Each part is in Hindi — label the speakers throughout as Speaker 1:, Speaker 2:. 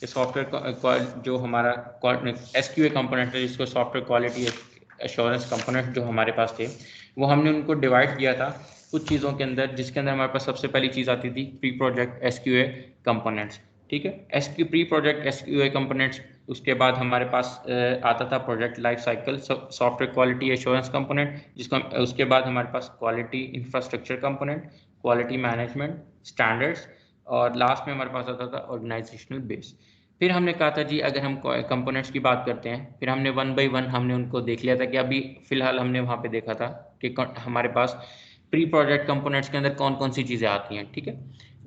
Speaker 1: कि सॉफ्टवेयर जो हमारा SQA कंपोनेंट है, जिसको सॉफ्टवेयर क्वालिटी एश्योरेंस कंपोनेंट जो हमारे पास थे, वो हमने उनको डिवाइड किया था कुछ चीज़ों के अंदर, जिसके अंदर हमारे पास सबसे पहली चीज़ आती थी प्री प्रोजेक्ट SQA कंपोनेंट्स। ठीक है, प्री प्रोजेक्ट SQA कंपोनेंट्स, उसके बाद हमारे पास आता था project life cycle software quality assurance component, जिसको उसके बाद हमारे पास quality infrastructure component, quality management, standards, और लास्ट में हमारे पास आता था ऑर्गेनाइजेशनल बेस। फिर हमने कहा था जी अगर हम कंपोनेंट्स की बात करते हैं, फिर हमने 1 बाय 1 हमने उनको देख लिया था कि अभी फिलहाल हमने वहाँ पे देखा था कि हमारे पास प्री प्रोजेक्ट कंपोनेंट्स के अंदर कौन कौन सी चीज़ें आती हैं। ठीक है,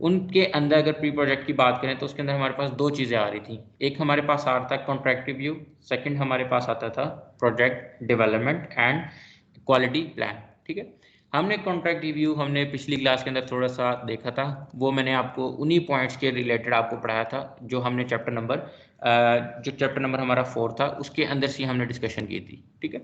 Speaker 1: उनके अंदर अगर प्री प्रोजेक्ट की बात करें तो उसके अंदर हमारे पास दो चीज़ें आ रही थी। एक हमारे पास आ रहा था कॉन्ट्रैक्ट रिव्यू, सेकंड हमारे पास आता था project development and quality plan. ठीक है, हमने कॉन्ट्रैक्ट रिव्यू हमने पिछली क्लास के अंदर थोड़ा सा देखा था, वो मैंने आपको उन्हीं पॉइंट्स के रिलेटेड आपको पढ़ाया था जो हमने चैप्टर नंबर हमारा 4 था, उसके अंदर से हमने डिस्कशन की थी। ठीक है,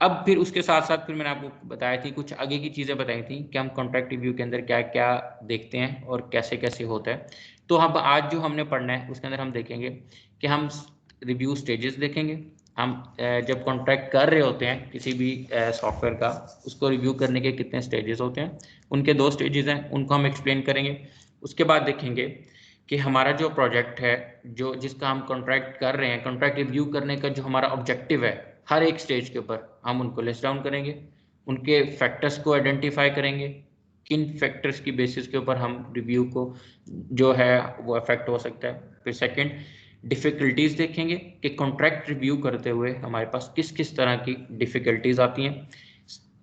Speaker 1: अब फिर उसके साथ साथ फिर मैंने आपको बताया थी कुछ आगे की चीज़ें बताई थी कि हम कॉन्ट्रैक्ट रिव्यू के अंदर क्या क्या देखते हैं और कैसे कैसे होता है। तो हम आज जो हमने पढ़ना है उसके अंदर हम देखेंगे कि हम रिव्यू स्टेजेस देखेंगे। हम जब कॉन्ट्रैक्ट कर रहे होते हैं किसी भी सॉफ्टवेयर का, उसको रिव्यू करने के कितने स्टेजेस होते हैं, उनके 2 स्टेजेस हैं, उनको हम एक्सप्लेन करेंगे। उसके बाद देखेंगे कि हमारा जो प्रोजेक्ट है, जो जिसका हम कॉन्ट्रैक्ट कर रहे हैं, कॉन्ट्रैक्ट रिव्यू करने का जो हमारा ऑब्जेक्टिव है, हर एक स्टेज के ऊपर हम उनको लिस्ट डाउन करेंगे, उनके फैक्टर्स को आइडेंटिफाई करेंगे, किन फैक्टर्स की बेसिस के ऊपर हम रिव्यू को जो है वो अफेक्ट हो सकता है। फिर सेकंड डिफ़िकल्टीज़ देखेंगे कि कॉन्ट्रैक्ट रिव्यू करते हुए हमारे पास किस किस तरह की डिफ़िकल्टीज़ आती हैं।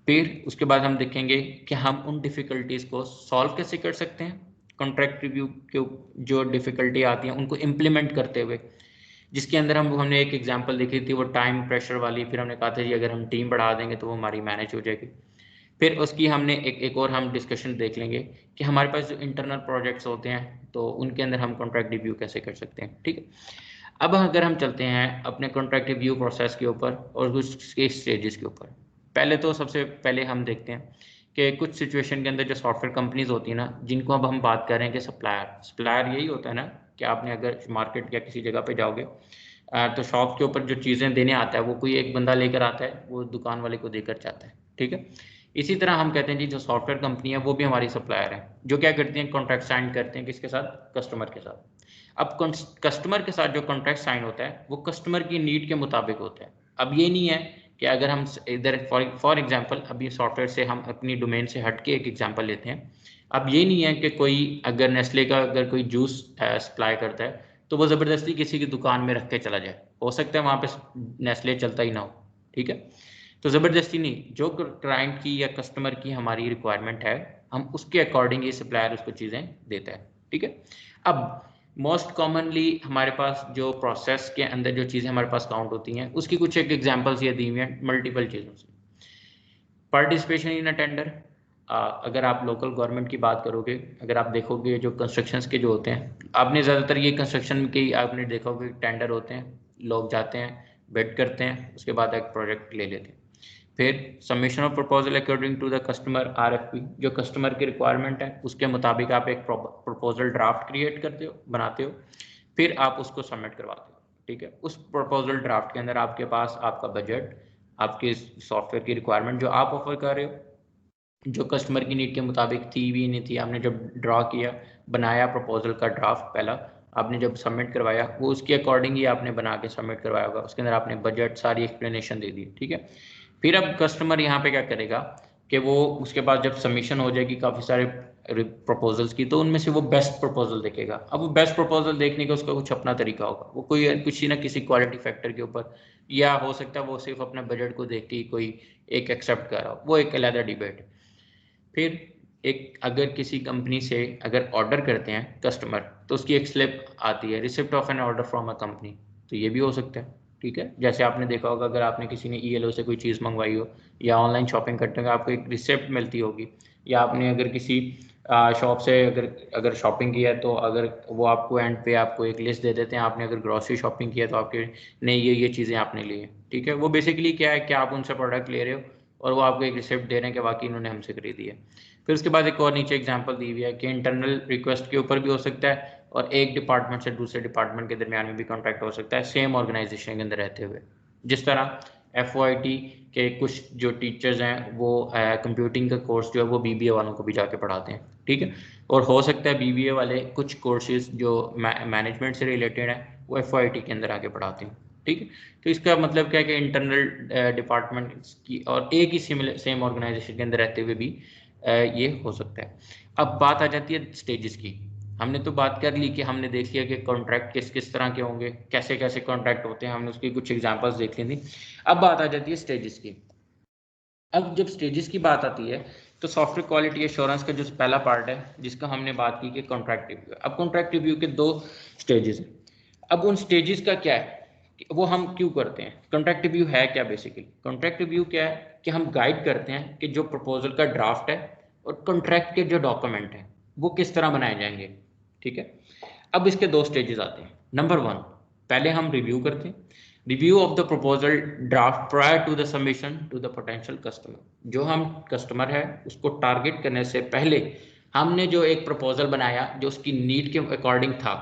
Speaker 1: फिर उसके बाद हम देखेंगे कि हम उन डिफ़िकल्टीज़ को सॉल्व कैसे कर सकते हैं, कॉन्ट्रैक्ट रिव्यू के जो डिफ़िकल्टी आती हैं उनको इम्प्लीमेंट करते हुए, जिसके अंदर हमने एक एग्जांपल देखी थी वो टाइम प्रेशर वाली। फिर हमने कहा था जी अगर हम टीम बढ़ा देंगे तो वो हमारी मैनेज हो जाएगी। फिर उसकी हमने एक और हम डिस्कशन देख लेंगे कि हमारे पास जो इंटरनल प्रोजेक्ट्स होते हैं तो उनके अंदर हम कॉन्ट्रैक्ट रिव्यू कैसे कर सकते हैं। ठीक है, अब अगर हम चलते हैं अपने कॉन्ट्रैक्ट रिव्यू प्रोसेस के ऊपर और उसके स्टेजेस के ऊपर। पहले तो सबसे पहले हम देखते हैं कि कुछ सिचुएशन के अंदर जो सॉफ्टवेयर कंपनीज होती है ना, जिनको अब हम बात कर रहे हैं कि सप्लायर यही होता है ना कि आपने अगर मार्केट या किसी जगह पे जाओगे तो शॉप के ऊपर जो चीज़ें देने आता है वो कोई एक बंदा लेकर आता है, वो दुकान वाले को देकर जाता है। ठीक है, इसी तरह हम कहते हैं जी जो सॉफ्टवेयर कंपनी है वो भी हमारी सप्लायर है, जो क्या करती हैं कॉन्ट्रैक्ट साइन करते हैं किसके साथ, कस्टमर के साथ। अब कस्टमर के साथ जो कॉन्ट्रैक्ट साइन होता है वो कस्टमर की नीड के मुताबिक होता है। अब ये नहीं है कि अगर हम इधर फॉर एग्जांपल अभी सॉफ्टवेयर से हम अपनी डोमेन से हट के एक एग्जांपल लेते हैं। अब ये नहीं है कि कोई अगर नेस्ले का अगर कोई जूस सप्लाई करता है तो वो ज़बरदस्ती किसी की दुकान में रख के चला जाए, हो सकता है वहाँ पे नेस्ले चलता ही ना हो। ठीक है, तो ज़बरदस्ती नहीं, जो क्लाइंट की या कस्टमर की हमारी रिक्वायरमेंट है हम उसके अकॉर्डिंग ये सप्लायर उसको चीज़ें देता है। ठीक है, अब मोस्ट कॉमनली हमारे पास जो प्रोसेस के अंदर जो चीज़ें हमारे पास काउंट होती हैं उसकी कुछ एक एग्जांपल्स ये दी हुई हैं मल्टीपल चीज़ों से। पार्टिसिपेशन इन अ टेंडर, अगर आप लोकल गवर्नमेंट की बात करोगे, अगर आप देखोगे जो कंस्ट्रक्शंस के जो होते हैं, आपने ज़्यादातर ये कंस्ट्रक्शन के आपने देखा होगा टेंडर होते हैं, लोग जाते हैं बिड करते हैं, उसके बाद एक प्रोजेक्ट ले लेते हैं। फिर submission of proposal according to the customer RFP, जो कस्टमर की रिक्वायरमेंट है उसके मुताबिक आप एक प्रपोजल ड्राफ्ट क्रिएट करते हो, बनाते हो, फिर आप उसको सबमिट करवाते हो। ठीक है, उस प्रपोजल ड्राफ्ट के अंदर आपके पास आपका बजट, आपके सॉफ्टवेयर की रिक्वायरमेंट जो आप ऑफर कर रहे हो, जो कस्टमर की नीड के मुताबिक थी भी नहीं थी, आपने जब ड्रा किया बनाया प्रपोजल का ड्राफ्ट पहला, आपने जब सबमिट करवाया वो उसके अकॉर्डिंग ही आपने बना के सबमिट करवाया होगा, उसके अंदर आपने बजट सारी एक्सप्लेनेशन दे दी। ठीक है, फिर अब कस्टमर यहाँ पे क्या करेगा कि वो उसके बाद जब सबमिशन हो जाएगी काफ़ी सारे प्रपोजल्स की, तो उनमें से वो बेस्ट प्रपोजल देखेगा। अब वो बेस्ट प्रपोजल देखने का उसका कुछ अपना तरीका होगा, वो कोई किसी ना किसी क्वालिटी फैक्टर के ऊपर, या हो सकता है वो सिर्फ अपने बजट को देख के कोई एक एक्सेप्ट कर रहा हो, वो एक अलग डिबेट है। फिर एक अगर किसी कंपनी से अगर ऑर्डर करते हैं कस्टमर तो उसकी एक स्लिप आती है, receipt of an order from a company, तो ये भी हो सकता है। ठीक है, जैसे आपने देखा होगा अगर आपने किसी ने ELO से कोई चीज़ मंगवाई हो या ऑनलाइन शॉपिंग करते हो आपको एक रिसिप्ट मिलती होगी, या आपने अगर किसी शॉप से अगर शॉपिंग की है तो अगर वो आपको एंड पे आपको एक लिस्ट दे देते हैं, आपने अगर ग्रॉसरी शॉपिंग की है तो आपके नहीं ये चीज़ें आपने ली हैं। ठीक है, वो बेसिकली क्या है कि आप उनसे प्रोडक्ट ले रहे हो और वो आपको एक रिसिप्ट दे रहे हैं कि वाकई इन्होंने हमसे खरीदी है। फिर उसके बाद एक और नीचे एग्जांपल दी हुई है कि इंटरनल रिक्वेस्ट के ऊपर भी हो सकता है और एक डिपार्टमेंट से दूसरे डिपार्टमेंट के दरमियान में भी कॉन्ट्रैक्ट हो सकता है सेम ऑर्गेनाइजेशन के अंदर रहते हुए। जिस तरह FOIT के कुछ जो टीचर्स हैं वो कंप्यूटिंग का कोर्स जो है वो BBA वालों को भी जाके पढ़ाते हैं, ठीक है। और हो सकता है BBA वाले कुछ कोर्सेज जो मैनेजमेंट से रिलेटेड है वो FOIT के अंदर आके पढ़ाते हैं, ठीक है। तो इसका मतलब क्या है कि इंटरनल डिपार्टमेंट की और एक ही सेम ऑर्गेनाइजेशन के अंदर रहते हुए भी ये हो सकता है। अब बात आ जाती है स्टेजेस की। हमने तो बात कर ली कि हमने देख लिया कि कॉन्ट्रैक्ट किस किस तरह के होंगे, कैसे कैसे कॉन्ट्रैक्ट होते हैं, हमने उसकी कुछ एग्जांपल्स देख ली थी। अब बात आ जाती है स्टेजेस की। अब जब स्टेजेस की बात आती है तो सॉफ्टवेयर क्वालिटी एश्योरेंस का जो पहला पार्ट है जिसका हमने बात की कि कॉन्ट्रैक्ट रिव्यू। अब कॉन्ट्रैक्ट रिव्यू के 2 स्टेजेस हैं। अब उन स्टेजेस का क्या है, वो हम क्यों करते हैं? कॉन्ट्रैक्ट रिव्यू है क्या? बेसिकली कॉन्ट्रैक्ट रिव्यू क्या है कि हम गाइड करते हैं कि जो प्रपोजल का ड्राफ्ट है और कॉन्ट्रैक्ट के जो डॉक्यूमेंट है वो किस तरह बनाए जाएंगे, ठीक है। अब इसके 2 स्टेजेस आते हैं। नंबर 1, पहले हम रिव्यू करते हैं, review of the proposal draft prior to the submission to the potential customer. जो हम कस्टमर है उसको टारगेट करने से पहले हमने जो एक प्रपोजल बनाया जो उसकी नीड के अकॉर्डिंग था,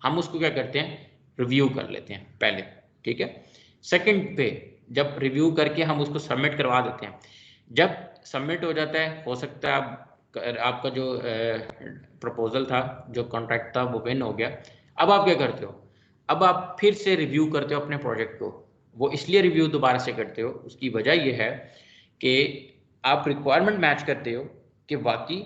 Speaker 1: हम उसको क्या करते हैं, रिव्यू कर लेते हैं पहले, ठीक है। सेकंड पे जब रिव्यू करके हम उसको सबमिट करवा देते हैं, जब सबमिट हो जाता है हो सकता है आपका जो प्रपोजल था, जो कॉन्ट्रैक्ट था वो विन हो गया। अब आप क्या करते हो, अब आप फिर से रिव्यू करते हो अपने प्रोजेक्ट को। वो इसलिए रिव्यू दोबारा से करते हो, उसकी वजह ये है कि आप रिक्वायरमेंट मैच करते हो कि वाकई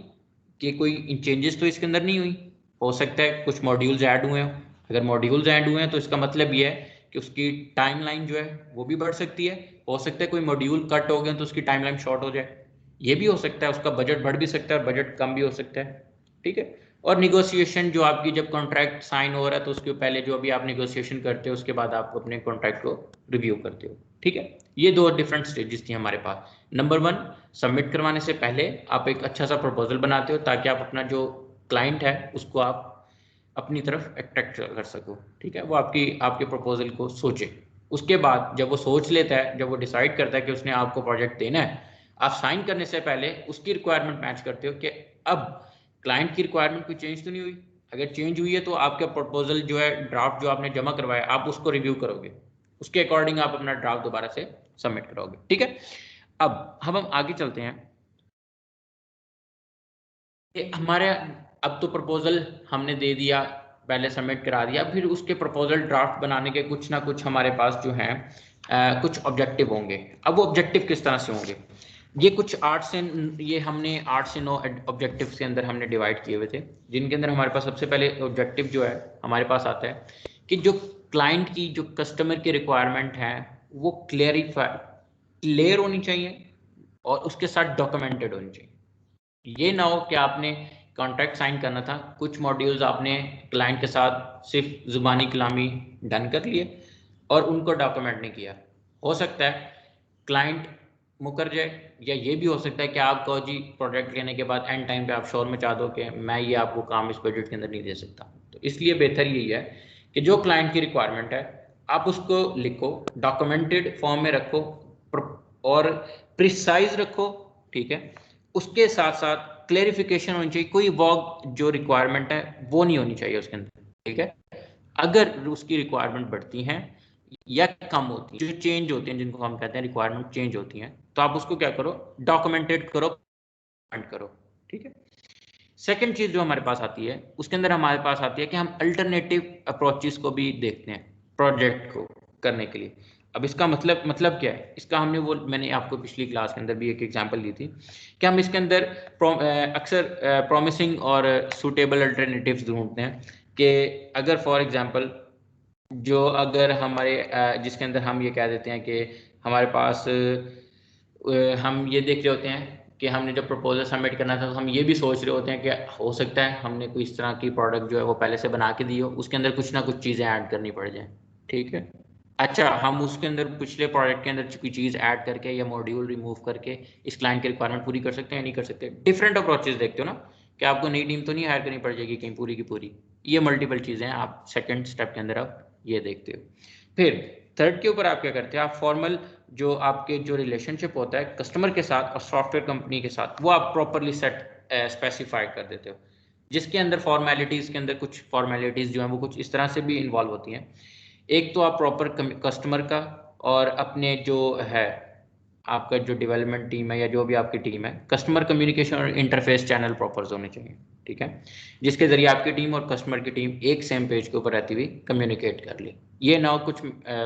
Speaker 1: कि कोई चेंजेस तो इसके अंदर नहीं हुई। हो सकता है कुछ मॉड्यूल्स ऐड हुए हैं, अगर मॉड्यूल्स ऐड हुए हैं तो इसका मतलब ये है कि उसकी टाइमलाइन जो है वो भी बढ़ सकती है। हो सकता है कोई मॉड्यूल कट हो गए तो उसकी टाइमलाइन शॉर्ट हो जाए, ये भी हो सकता है। उसका बजट बढ़ भी सकता है और बजट कम भी हो सकता है, ठीक है। और निगोशिएशन जो आपकी जब कॉन्ट्रैक्ट साइन हो रहा है तो उसके पहले जो अभी आप निगोशिएशन करते हो उसके बाद आप अपने कॉन्ट्रैक्ट को रिव्यू करते हो, ठीक है। ये 2 डिफरेंट स्टेजेस थी हमारे पास। नंबर 1, सबमिट करवाने से पहले आप एक अच्छा सा प्रपोजल बनाते हो ताकि आप अपना जो क्लाइंट है उसको आप अपनी तरफ अट्रैक्ट कर सको, ठीक है। वो आपके प्रपोजल को सोचे। उसके बाद जब वो सोच लेता है, जब वो डिसाइड करता है कि उसने आपको प्रोजेक्ट देना है, आप साइन करने से पहले उसकी रिक्वायरमेंट मैच करते हो कि अब क्लाइंट की रिक्वायरमेंट कोई चेंज तो नहीं हुई। अगर चेंज हुई है तो आपका प्रपोजल जो है, ड्राफ्ट जो आपने जमा करवाया, आप उसको रिव्यू करोगे, उसके अकॉर्डिंग आप अपना ड्राफ्ट दोबारा से सबमिट करोगे, ठीक है। अब हम आगे चलते हैं कि हमारे अब तो प्रपोजल हमने दे दिया, पहले सबमिट करा दिया, फिर उसके प्रपोजल ड्राफ्ट बनाने के कुछ ना कुछ हमारे पास जो है कुछ ऑब्जेक्टिव होंगे। अब वो ऑब्जेक्टिव किस तरह से होंगे, ये कुछ 8 से 9 ऑब्जेक्टिव के अंदर हमने डिवाइड किए हुए थे, जिनके अंदर हमारे पास सबसे पहले ऑब्जेक्टिव जो है हमारे पास आता है कि जो क्लाइंट की, जो कस्टमर की रिक्वायरमेंट है वो क्लियर होनी चाहिए और उसके साथ डॉक्यूमेंटेड होनी चाहिए। ये ना हो कि आपने कॉन्ट्रैक्ट साइन करना था, कुछ मॉड्यूल्स आपने क्लाइंट के साथ सिर्फ जुबानी कलामी डन कर लिए और उनको डॉक्यूमेंट नहीं किया। हो सकता है क्लाइंट मुकर जाए, या ये भी हो सकता है कि आप कहो जी प्रोजेक्ट लेने के बाद एंड टाइम पे आप शोर मचा दो कि मैं ये आपको काम इस बजट के अंदर नहीं दे सकता। तो इसलिए बेहतर यही है कि जो क्लाइंट की रिक्वायरमेंट है आप उसको लिखो, डॉक्यूमेंटेड फॉर्म में रखो और प्रिसाइज रखो, ठीक है। उसके साथ साथ क्लेरिफिकेशन होनी चाहिए, कोई वॉग जो रिक्वायरमेंट है वो नहीं होनी चाहिए उसके अंदर, ठीक है। अगर उसकी रिक्वायरमेंट बढ़ती हैं या कम होती है, जो चेंज होती हैं, जिनको हम कहते हैं रिक्वायरमेंट चेंज होती हैं, तो आप उसको क्या करो, डॉक्यूमेंटेड करो, ठीक है। सेकंड चीज जो हमारे पास आती है उसके अंदर हमारे पास आती है कि हम अल्टरनेटिव अप्रोचेस को भी देखते हैं प्रोजेक्ट को करने के लिए। अब इसका मतलब क्या है, इसका मैंने आपको पिछली क्लास के अंदर भी एक एग्जांपल दी थी कि हम इसके अंदर अक्सर प्रॉमिसिंग और सूटेबल अल्टरनेटिव्स ढूंढते हैं कि अगर फॉर एग्जांपल जो अगर हमारे जिसके अंदर हम ये कह देते हैं कि हमारे पास हम ये देख रहे होते हैं कि हमने जब प्रपोजल सबमिट करना था तो हम ये भी सोच रहे होते हैं कि हो सकता है हमने कोई इस तरह की प्रोडक्ट जो है वो पहले से बना के दी हो, उसके अंदर कुछ ना कुछ चीज़ें ऐड करनी पड़ जाए, ठीक है। अच्छा, हम उसके अंदर पिछले प्रोडक्ट के अंदर कोई चीज़ ऐड करके या मॉड्यूल रिमूव करके इस क्लाइंट की रिक्वायरमेंट पूरी कर सकते हैं या नहीं कर सकते। डिफरेंट अप्रोचेज देखते हो ना कि आपको नई टीम तो नहीं हायर करनी पड़ जाएगी कहीं पूरी की पूरी। ये मल्टीपल चीज़ें हैं, आप सेकेंड स्टेप के अंदर आप ये देखते हो। फिर थर्ड के ऊपर आप क्या करते हैं, आप फॉर्मल जो आपके जो रिलेशनशिप होता है कस्टमर के साथ और सॉफ्टवेयर कंपनी के साथ वो आप प्रॉपरली सेट स्पेसिफाई कर देते हो। जिसके अंदर फॉर्मेलिटीज़ के अंदर कुछ फॉर्मेलिटीज़ जो हैं वो कुछ इस तरह से भी इन्वॉल्व होती हैं। एक तो आप प्रॉपर कस्टमर का और अपने जो है आपका जो डेवलपमेंट टीम है या जो भी आपकी टीम है, कस्टमर कम्युनिकेशन और इंटरफेस चैनल प्रॉपर होने चाहिए, ठीक है, जिसके जरिए आपकी टीम और कस्टमर की टीम एक सेम पेज के ऊपर रहती हुई कम्युनिकेट कर ले। ये ना हो कुछ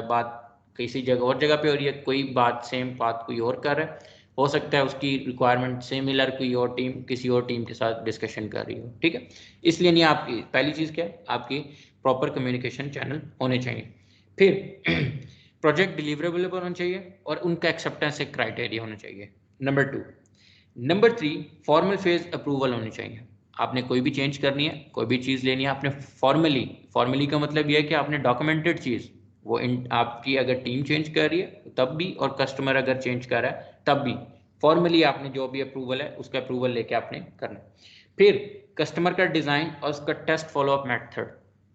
Speaker 1: बात किसी जगह और जगह पे हो रही है, कोई बात सेम बात कोई और कर रहा है, हो सकता है उसकी रिक्वायरमेंट सिमिलर कोई और टीम किसी और टीम के साथ डिस्कशन कर रही हो, ठीक है। इसलिए नहीं, आपकी पहली चीज़ क्या है, आपकी प्रॉपर कम्युनिकेशन चैनल होने चाहिए। फिर प्रोजेक्ट डिलीवरेबल होना चाहिए और उनका एक्सेप्टेंस एक क्राइटेरिया होना चाहिए। Number 2। Number 3, formal phase approval होनी चाहिए। आपने कोई भी चेंज करनी है, कोई भी चीज़ लेनी है, आपने फॉर्मली का मतलब यह है कि आपने डॉक्यूमेंटेड चीज़ वो आपकी अगर टीम चेंज कर रही है तब भी, और कस्टमर अगर चेंज कर रहा है तब भी, फॉर्मली आपने जो भी अप्रूवल है उसका अप्रूवल लेके आपने करना है। फिर कस्टमर का डिज़ाइन और उसका टेस्ट फॉलोअप मेथड,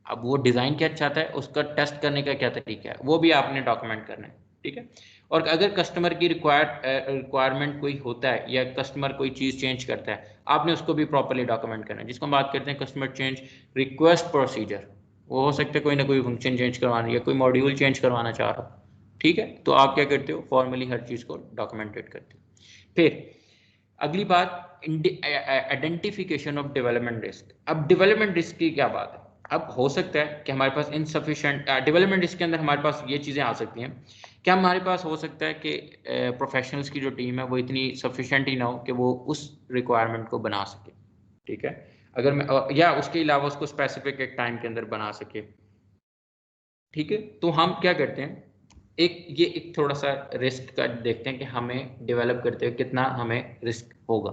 Speaker 1: अब वो डिज़ाइन क्या चाहता है, उसका टेस्ट करने का क्या तरीका है, वो भी आपने डॉक्यूमेंट करना है, ठीक है। और अगर कस्टमर की रिक्वायरमेंट कोई होता है या कस्टमर कोई चीज़ चेंज करता है, आपने उसको भी प्रॉपर्ली डॉक्यूमेंट करना है, जिसको हम बात करते हैं कस्टमर चेंज रिक्वेस्ट प्रोसीजर। वो हो सकता है कोई ना कोई फंक्शन चेंज करवाना या कोई मॉड्यूल चेंज करवाना चाह रहा हो, ठीक है, तो आप क्या करते हो, फॉर्मली हर चीज़ को डॉक्यूमेंटेड करते हो। फिर अगली बात, आइडेंटिफिकेशन ऑफ डेवलपमेंट रिस्क। अब डेवलपमेंट रिस्क की क्या बात है, अब हो सकता है कि हमारे पास इनसफिशिएंट डेवलपमेंट रिस्क के अंदर हमारे पास ये चीज़ें आ सकती हैं। क्या हमारे पास हो सकता है कि प्रोफेशनल्स की जो टीम है वो इतनी सफिशिएंट ही ना हो कि वो उस रिक्वायरमेंट को बना सके, ठीक है, अगर मैं या उसके अलावा उसको स्पेसिफिक एक टाइम के अंदर बना सके, ठीक है। तो हम क्या करते हैं, एक थोड़ा सा रिस्क का देखते हैं कि हमें डेवलप करते हुए कितना हमें रिस्क होगा।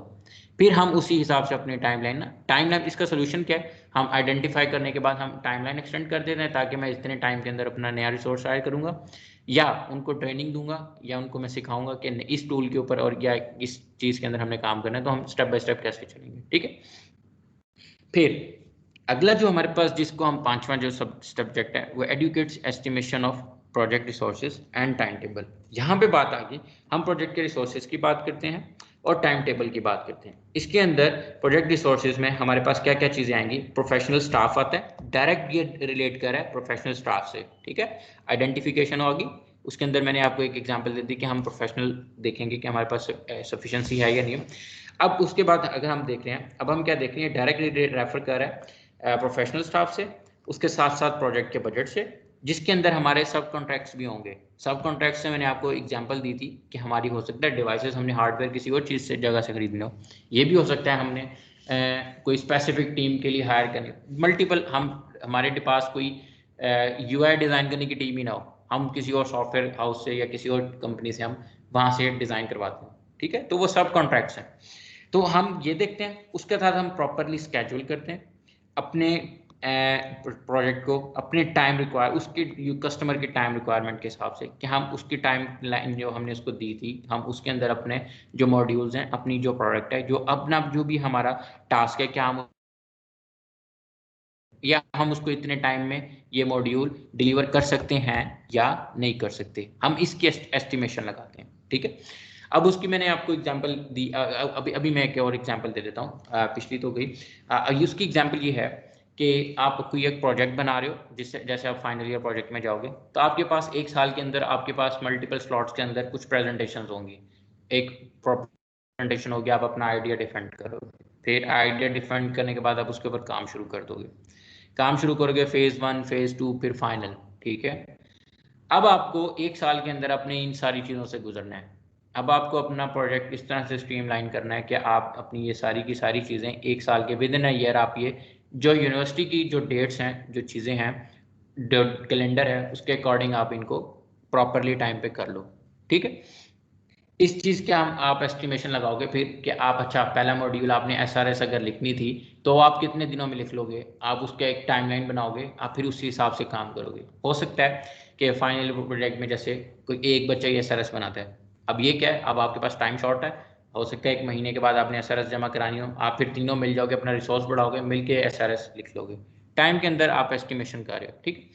Speaker 1: फिर हम उसी हिसाब से अपनी टाइमलाइन इसका सोल्यूशन क्या है, हम आइडेंटिफाई करने के बाद हम टाइमलाइन एक्सटेंड कर देते हैं ताकि मैं इतने टाइम के अंदर अपना नया रिसोर्स हायर करूंगा, या उनको ट्रेनिंग दूंगा, या उनको मैं सिखाऊंगा कि इस टूल के ऊपर और या इस चीज़ के अंदर हमने काम करना है, तो हम स्टेप बाय स्टेप कैसे चलेंगे, ठीक है। फिर अगला जो हमारे पास जिसको हम पांचवा जो सब सब्जेक्ट है वो educates estimation of project resources and time table. यहाँ पे बात आ गई, हम प्रोजेक्ट के रिसोर्सेज की बात करते हैं और टाइम टेबल की बात करते हैं। इसके अंदर प्रोजेक्ट रिसोर्सेज में हमारे पास क्या क्या चीज़ें आएंगी, प्रोफेशनल स्टाफ आता है, डायरेक्ट ये रिलेट कर रहा है प्रोफेशनल स्टाफ से, ठीक है। आइडेंटिफिकेशन होगी, उसके अंदर मैंने आपको एक एग्जांपल दे दी कि हम प्रोफेशनल देखेंगे कि हमारे पास सफिशिएंसी है या नहीं। अब उसके बाद अगर हम देख रहे हैं, अब हम क्या देख रहे हैं, डायरेक्ट रेफर कर रहा है प्रोफेशनल स्टाफ से, उसके साथ साथ प्रोजेक्ट के बजट से, जिसके अंदर हमारे सब कॉन्ट्रैक्ट्स भी होंगे। सब कॉन्ट्रैक्ट से मैंने आपको एग्जांपल दी थी कि हमारी हो सकता है डिवाइसेस हमने हार्डवेयर किसी और चीज़ से जगह से खरीदने हो, ये भी हो सकता है हमने कोई स्पेसिफिक टीम के लिए हायर करनी, मल्टीपल, हमारे पास कोई यूआई डिज़ाइन करने की टीम ही ना हो, हम किसी और सॉफ्टवेयर हाउस से या किसी और कंपनी से हम वहाँ से डिज़ाइन करवाते हैं, ठीक है, तो वो सब कॉन्ट्रैक्ट्स हैं। तो हम ये देखते हैं, उसके साथ हम प्रॉपरली स्केड्यूल करते हैं अपने प्रोजेक्ट को, अपने टाइम उसके कस्टमर की टाइम रिक्वायरमेंट के हिसाब से, कि हम उसकी टाइम लाइन जो हमने उसको दी थी, हम उसके अंदर अपने जो मॉड्यूल्स हैं, अपनी जो प्रोडक्ट है, जो अपना जो भी हमारा टास्क है, क्या हम या हम उसको इतने टाइम में ये मॉड्यूल डिलीवर कर सकते हैं या नहीं कर सकते, हम इसकी एस्टिमेशन लगाते हैं, ठीक है। अब उसकी मैंने आपको एग्जांपल दी, अभी अभी मैं एक और एग्जांपल दे देता हूँ, पिछली तो गई। उसकी एग्जांपल ये है कि आप कोई एक प्रोजेक्ट बना रहे हो, जिससे जैसे आप फाइनल ईयर प्रोजेक्ट में जाओगे तो आपके पास एक साल के अंदर आपके पास मल्टीपल स्लॉट्स के अंदर कुछ प्रेजेंटेशंस होंगी। एक प्रेजेंटेशन होगी, आप अपना आइडिया डिफेंड करोगे, फिर आइडिया डिफेंड करने के बाद आप उसके ऊपर काम शुरू कर दोगे, काम शुरू करोगे, फेज 1, फेज 2, फिर फाइनल, ठीक है। अब आपको एक साल के अंदर अपने इन सारी चीज़ों से गुजरना है। अब आपको अपना प्रोजेक्ट इस तरह से स्ट्रीमलाइन करना है कि आप अपनी ये सारी की सारी चीज़ें एक साल के विद इन अ ईयर, आप ये जो यूनिवर्सिटी की जो डेट्स हैं, जो चीज़ें हैं, जो कैलेंडर है, उसके अकॉर्डिंग आप इनको प्रॉपरली टाइम पे कर लो, ठीक है। इस चीज़ के आप एस्टिमेशन लगाओगे फिर कि आप, अच्छा पहला मॉड्यूल आपने एसआरएस अगर लिखनी थी तो आप कितने दिनों में लिख लोगे, आप उसका एक टाइमलाइन बनाओगे, आप फिर उसी हिसाब से काम करोगे। हो सकता है कि फाइनल प्रोजेक्ट में जैसे कोई एक बच्चा ही एसआरएस बनाता है, अब ये क्या है, अब आपके पास टाइम शॉर्ट है, हो सकता है 1 महीने के बाद आपने एसआरएस जमा करानी हो, आप फिर तीनों मिल जाओगे, अपना रिसोर्स बढ़ाओगे, मिल के एसआरएस लिख लोगे, टाइम के अंदर आप एस्टिमेशन कर रहे हो, ठीक।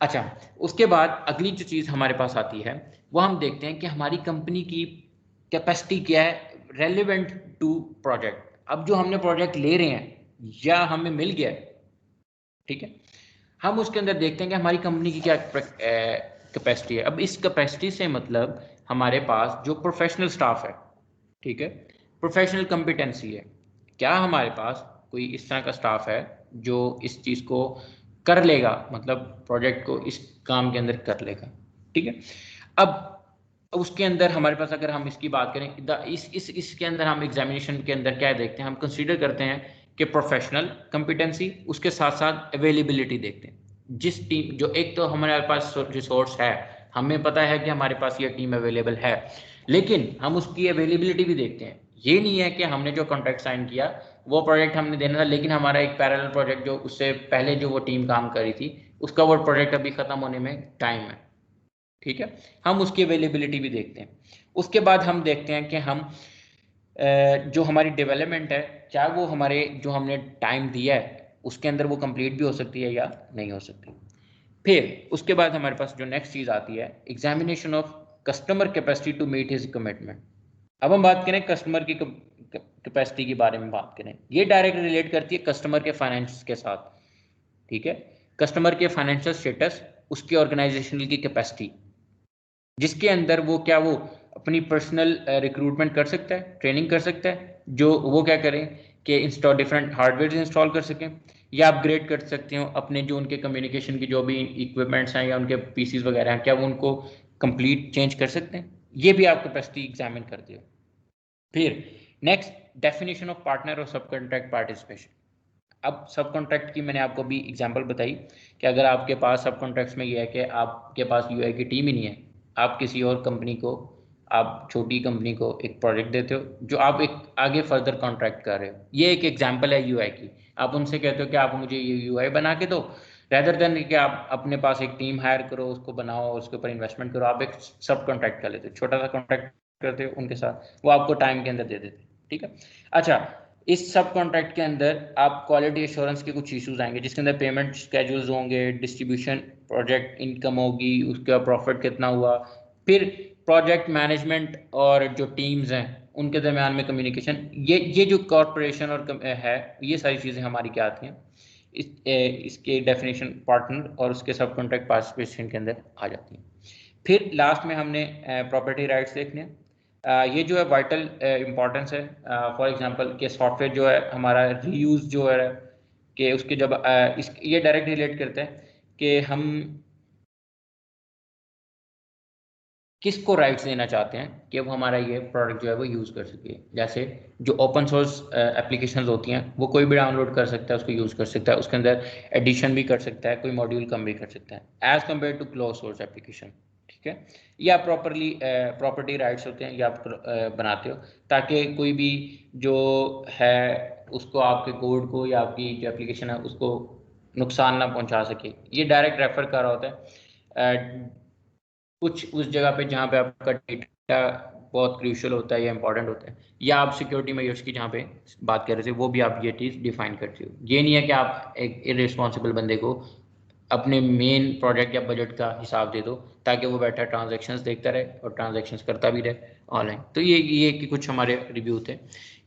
Speaker 1: अच्छा, उसके बाद अगली जो चीज़ हमारे पास आती है वो हम देखते हैं कि हमारी कंपनी की कैपेसिटी क्या है रेलिवेंट टू प्रोजेक्ट। अब जो हमने प्रोजेक्ट ले रहे हैं या हमें मिल गया है, ठीक है, हम उसके अंदर देखते हैं कि हमारी कंपनी की क्या कैपेसिटी है। अब इस कैपेसिटी से मतलब हमारे पास जो प्रोफेशनल स्टाफ है, ठीक है, प्रोफेशनल कॉम्पिटेंसी है, क्या हमारे पास कोई इस तरह का स्टाफ है जो इस चीज़ को कर लेगा, मतलब प्रोजेक्ट को इस काम के अंदर कर लेगा, ठीक है। अब उसके अंदर हमारे पास अगर हम इसकी बात करें, इसके अंदर हम एग्जामिनेशन के अंदर क्या देखते हैं, हम कंसीडर करते हैं कि प्रोफेशनल कॉम्पिटेंसी, उसके साथ साथ अवेलेबिलिटी देखते हैं। जिस टीम जो एक तो हमारे पास रिसोर्स है, हमें पता है कि हमारे पास ये टीम अवेलेबल है, लेकिन हम उसकी अवेलेबिलिटी भी देखते हैं। ये नहीं है कि हमने जो कॉन्ट्रैक्ट साइन किया वो प्रोजेक्ट हमने देना था, लेकिन हमारा एक पैरेलल प्रोजेक्ट जो उससे पहले जो वो टीम काम कर रही थी उसका वो प्रोजेक्ट अभी खत्म होने में टाइम है, ठीक है, हम उसकी अवेलेबिलिटी भी देखते हैं। उसके बाद हम देखते हैं कि हम जो हमारी डेवलपमेंट है, क्या वो हमारे जो हमने टाइम दिया है उसके अंदर वो कंप्लीट भी हो सकती है या नहीं हो सकती। फिर उसके बाद हमारे पास जो नेक्स्ट चीज़ आती है, examination of customer capacity to meet his commitment. अब हम बात करें कस्टमर की कैपेसिटी के बारे में बात करें, ये डायरेक्ट रिलेट करती है कस्टमर के फाइनेंस के साथ, ठीक है, कस्टमर के फाइनेंशियल स्टेटस, उसकी ऑर्गेनाइजेशनल की कैपेसिटी, जिसके अंदर वो क्या वो अपनी पर्सनल रिक्रूटमेंट कर सकता है, ट्रेनिंग कर सकता है, जो वो क्या करें कि इंस्टॉल डिफरेंट हार्डवेयर इंस्टॉल कर सकें या अपग्रेड कर सकते हो अपने जो उनके कम्युनिकेशन की जो भी इक्विपमेंट्स हैं या उनके पीसीज वगैरह हैं, क्या वो उनको कंप्लीट चेंज कर सकते हैं। ये भी आप कैपेसिटी एग्जामिन करते हो। फिर नेक्स्ट, डेफिनेशन ऑफ पार्टनर और सब कॉन्ट्रैक्ट पार्टिसिपेशन। अब सब कॉन्ट्रैक्ट की मैंने आपको भी एग्जांपल बताई कि अगर आपके पास सब कॉन्ट्रैक्ट्स में ये है कि आपके पास यूआई की टीम ही नहीं है, आप किसी और कंपनी को, आप छोटी कंपनी को एक प्रोजेक्ट देते हो जो आप एक आगे फर्दर कॉन्ट्रैक्ट कर रहे हो, ये एक एग्जांपल है यूआई की। आप उनसे कहते हो कि आप मुझे ये यूआई बना के दो, रेदर देन कि आप अपने पास एक टीम हायर करो, उसको बनाओ, उसके ऊपर इन्वेस्टमेंट करो, आप एक सब कॉन्ट्रैक्ट कर लेते हो, छोटा सा कॉन्ट्रैक्ट करते हो उनके साथ, वो आपको टाइम के अंदर दे देते, ठीक है। अच्छा, इस सब कॉन्ट्रैक्ट के अंदर आप क्वालिटी एश्योरेंस के कुछ इश्यूज आएंगे, जिसके अंदर पेमेंट स्केड्यूल्स होंगे, डिस्ट्रीब्यूशन, प्रोजेक्ट इनकम होगी, उसका प्रॉफिट कितना हुआ, फिर प्रोजेक्ट मैनेजमेंट और जो टीम्स हैं उनके दरमियान में कम्युनिकेशन, ये जो कॉर्पोरेशन और है, ये सारी चीज़ें हमारी क्या आती हैं इसके डेफिनेशन पार्टनर और उसके सब कॉन्ट्रैक्ट पार्टिसिपेशन के अंदर आ जाती हैं। फिर लास्ट में हमने प्रॉपर्टी राइट्स देखने हैं। ये जो है वाइटल इम्पॉर्टेंस है। फॉर एग्जांपल कि सॉफ्टवेयर जो है हमारा रीयूज जो है कि उसके जब ये डायरेक्ट रिलेट करते हैं कि हम किसको राइट्स देना चाहते हैं कि वो हमारा ये प्रोडक्ट जो है वो यूज़ कर सके। जैसे जो ओपन सोर्स एप्लीकेशंस होती हैं वो कोई भी डाउनलोड कर सकता है, उसको यूज़ कर सकता है, उसके अंदर एडिशन भी कर सकता है, कोई मॉड्यूल कम भी कर सकता है as compare to close source application, ठीक है। या प्रॉपरली प्रॉपर्टी राइट्स होते हैं, या आप बनाते हो ताकि कोई भी जो है उसको आपके कोड को या आपकी जो एप्लीकेशन है उसको नुकसान ना पहुंचा सके। ये डायरेक्ट रेफर कर रहा होता है कुछ उस जगह पे जहाँ पे आपका डेटा बहुत क्रूशियल होता है या इंपॉर्टेंट होता है, या आप सिक्योरिटी मेजर्स की जहाँ पे बात कर रहे थे वो भी आप ये चीज़ डिफाइन करते हो। ये नहीं है कि आप एक इररिस्पॉन्सिबल बंदे को अपने मेन प्रोजेक्ट या बजट का हिसाब दे दो ताकि वो बैठा ट्रांजैक्शंस देखता रहे और ट्रांजैक्शंस करता भी रहे ऑनलाइन। तो ये कि कुछ हमारे रिव्यू थे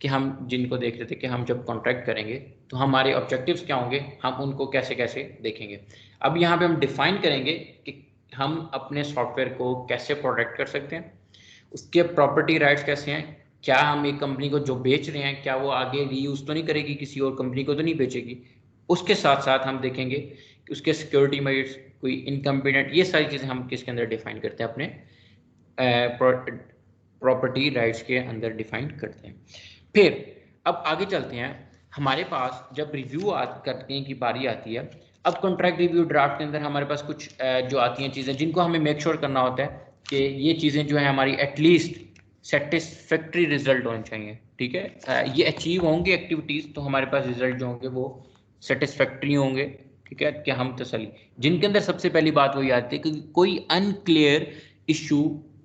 Speaker 1: कि हम जिनको देख रहे थे कि हम जब कॉन्ट्रैक्ट करेंगे तो हमारे ऑब्जेक्टिव्स क्या होंगे, हम उनको कैसे कैसे देखेंगे। अब यहाँ पे हम डिफाइन करेंगे कि हम अपने सॉफ्टवेयर को कैसे प्रोटेक्ट कर सकते हैं, उसके प्रॉपर्टी राइट्स कैसे हैं, क्या हम एक कंपनी को जो बेच रहे हैं क्या वो आगे रीयूज तो नहीं करेगी, किसी और कंपनी को तो नहीं बेचेगी। उसके साथ साथ हम देखेंगे कि उसके सिक्योरिटी मेजर्स, कोई इनकम्पिटेंट, ये सारी चीज़ें हम किसके अंदर डिफाइन करते हैं, अपने प्रॉपर्टी राइट्स के अंदर डिफाइन करते हैं। फिर अब आगे चलते हैं, हमारे पास जब रिव्यू करने की बारी आती है, अब कॉन्ट्रैक्ट रिव्यू ड्राफ्ट के अंदर हमारे पास कुछ जो आती हैं चीज़ें जिनको हमें मेक श्योर करना होता है कि ये चीज़ें जो है हमारी एटलीस्ट सेटिस्फैक्ट्री रिजल्ट होने चाहिए, ठीक है। ये अचीव होंगे एक्टिविटीज़ तो हमारे पास रिजल्ट जो होंगे वो सेटिस्फैक्ट्री होंगे, ठीक है, कि हम तसल्ली, जिनके अंदर सबसे पहली बात वही आती है कि कोई अनक्लियर इशू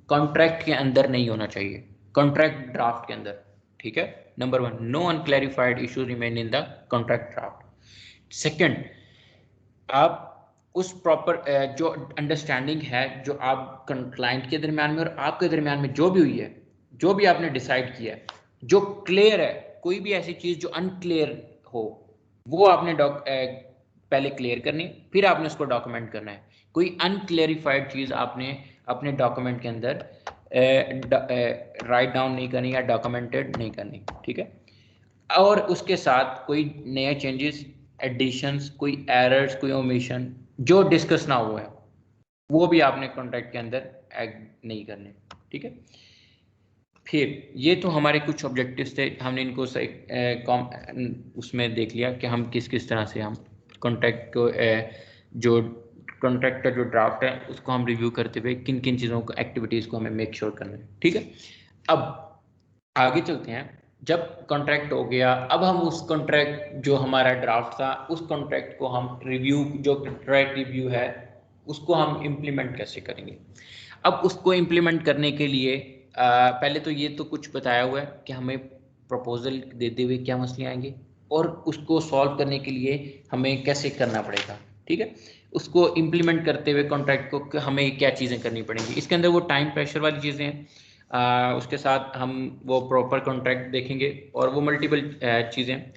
Speaker 1: कॉन्ट्रैक्ट के अंदर नहीं होना चाहिए, कॉन्ट्रैक्ट ड्राफ्ट के अंदर, ठीक है। Number 1, no unclarified issue remain in the contract draft. Second, आप उस प्रॉपर जो अंडरस्टैंडिंग है जो आप क्लाइंट के दरमियान में और आपके दरमियान में जो भी हुई है, जो भी आपने डिसाइड किया है, जो क्लियर है, कोई भी ऐसी चीज़ जो अनक्लियर हो वो आपने पहले क्लियर करनी, फिर आपने उसको डॉक्यूमेंट करना है। कोई अनक्लेरिफाइड चीज़ आपने अपने डॉक्यूमेंट के अंदर राइट डाउन नहीं करनी या डॉक्यूमेंटेड नहीं करनी, ठीक है। और उसके साथ कोई नए चेंजेस, एडिशंस, कोई एरर्स, कोई ओमिशन जो डिस्कस ना हुआ है वो भी आपने कॉन्ट्रैक्ट के अंदर ऐड नहीं करने, ठीक है। फिर ये तो हमारे कुछ ऑब्जेक्टिव्स थे, हमने इनको उसमें देख लिया कि हम किस किस तरह से हम कॉन्ट्रैक्ट को जो कॉन्ट्रैक्ट का जो ड्राफ्ट है उसको हम रिव्यू करते हुए किन किन चीज़ों को, एक्टिविटीज़ को हमें मेक श्योर करना है, ठीक है। अब आगे चलते हैं। जब कॉन्ट्रैक्ट हो गया, अब हम उस कॉन्ट्रैक्ट जो हमारा ड्राफ्ट था उस कॉन्ट्रैक्ट को हम रिव्यू, जो कॉन्ट्रैक्ट रिव्यू है उसको हम इम्प्लीमेंट कैसे करेंगे। अब उसको इम्प्लीमेंट करने के लिए पहले तो ये तो कुछ बताया हुआ है कि हमें प्रपोजल देते हुए क्या मसले आएंगे और उसको सॉल्व करने के लिए हमें कैसे करना पड़ेगा, ठीक है। उसको इम्प्लीमेंट करते हुए कॉन्ट्रैक्ट को हमें क्या चीज़ें करनी पड़ेंगी, इसके अंदर वो टाइम प्रेशर वाली चीज़ें हैं। उसके साथ हम वो प्रॉपर कॉन्ट्रैक्ट देखेंगे और वो मल्टीपल चीज़ें,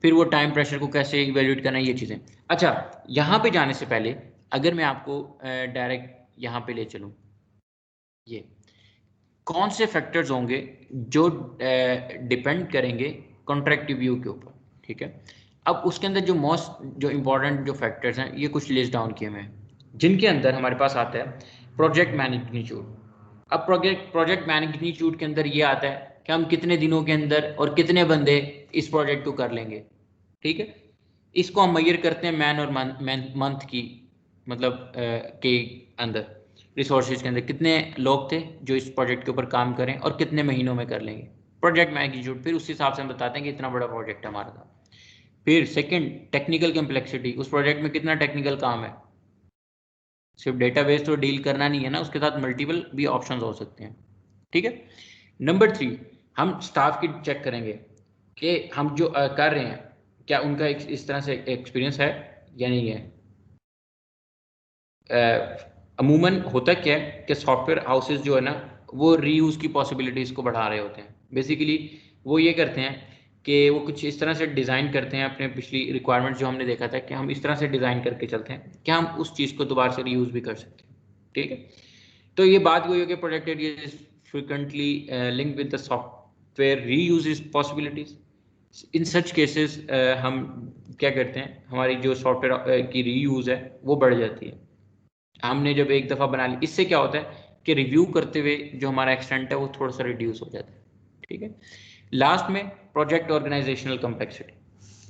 Speaker 1: फिर वो टाइम प्रेशर को कैसे इवेल्यूएट करना है, ये चीज़ें। अच्छा, यहाँ पे जाने से पहले अगर मैं आपको डायरेक्ट यहाँ पे ले चलूँ, ये कौन से फैक्टर्स होंगे जो डिपेंड करेंगे कॉन्ट्रैक्ट रिव्यू के ऊपर, ठीक है। अब उसके अंदर जो मोस्ट जो इम्पोर्टेंट जो फैक्टर्स हैं ये कुछ लिस्ट डाउन किए हुए हैं, जिनके अंदर हमारे पास आता है प्रोजेक्ट मैग्नीट्यूड। अब प्रोजेक्ट मैग्नीट्यूड के अंदर ये आता है कि हम कितने दिनों के अंदर और कितने बंदे इस प्रोजेक्ट को कर लेंगे, ठीक है। इसको हम मेजर करते हैं मैन और मंथ की, मतलब के अंदर रिसोर्सेज के अंदर कितने लोग थे जो इस प्रोजेक्ट के ऊपर काम करें और कितने महीनों में कर लेंगे, प्रोजेक्ट मैग्नीट्यूड। फिर उस हिसाब से हम बताते हैं कि इतना बड़ा प्रोजेक्ट है हमारा था। फिर सेकंड, टेक्निकल कम्प्लेक्सिटी, उस प्रोजेक्ट में कितना टेक्निकल काम है। सिर्फ डेटाबेस तो डील करना नहीं है ना, उसके साथ मल्टीपल भी ऑप्शंस हो सकते हैं, ठीक है। नंबर 3, हम स्टाफ की चेक करेंगे कि हम जो कर रहे हैं क्या उनका इस तरह से एक्सपीरियंस है या नहीं है। अमूमन होता क्या है कि सॉफ्टवेयर हाउसेस जो है ना वो रीयूज़ की पॉसिबिलिटीज़ को बढ़ा रहे होते हैं। बेसिकली वो ये करते हैं कि वो कुछ इस तरह से डिज़ाइन करते हैं, अपने पिछली रिक्वायरमेंट जो हमने देखा था कि हम इस तरह से डिज़ाइन करके चलते हैं कि हम उस चीज़ को दोबारा से रीयूज़ भी कर सकते हैं, ठीक है। तो ये बात वही है कि project area is frequently linked with the software reuse possibilities. In such cases हम क्या करते हैं, हमारी जो सॉफ्टवेयर की रीयूज है वो बढ़ जाती है। हमने जब एक दफ़ा बना ली, इससे क्या होता है कि रिव्यू करते हुए जो हमारा एक्सटेंट है वो थोड़ा सा रिड्यूस हो जाता है, ठीक है। लास्ट में प्रोजेक्ट ऑर्गेनाइजेशनल कम्प्लेक्सिटी।